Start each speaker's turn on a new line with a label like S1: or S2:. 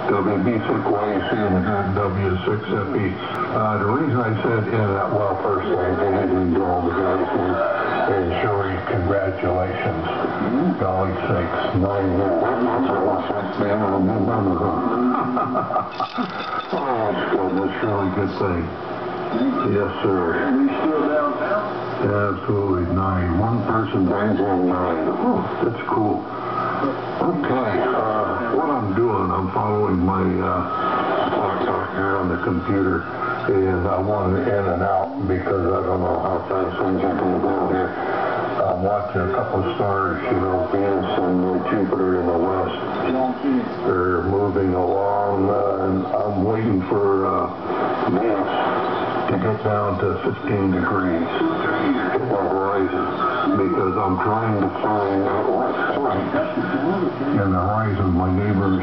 S1: WB6YC and the W6FE. The reason I said in that, well, first I didn't do all the guys and Sherry, congratulations. Golly sakes, 9 years. That's a lot of man on the Oh, that's good. That's a really good thing. Yes, sir.
S2: Are we still downtown?
S1: Absolutely. 9. One person brings in 9. Oh, that's cool. Okay. What I'm doing, I'm following my talk here on the computer, and I want it in and out because I don't know how fast things are going to go here. I'm watching a couple of stars, you know, Venus and Jupiter in the west. They're moving along, and I'm waiting for Venus to get down to 15 degrees at the horizon because I'm trying to find out what's right in the horizon. My neighbor's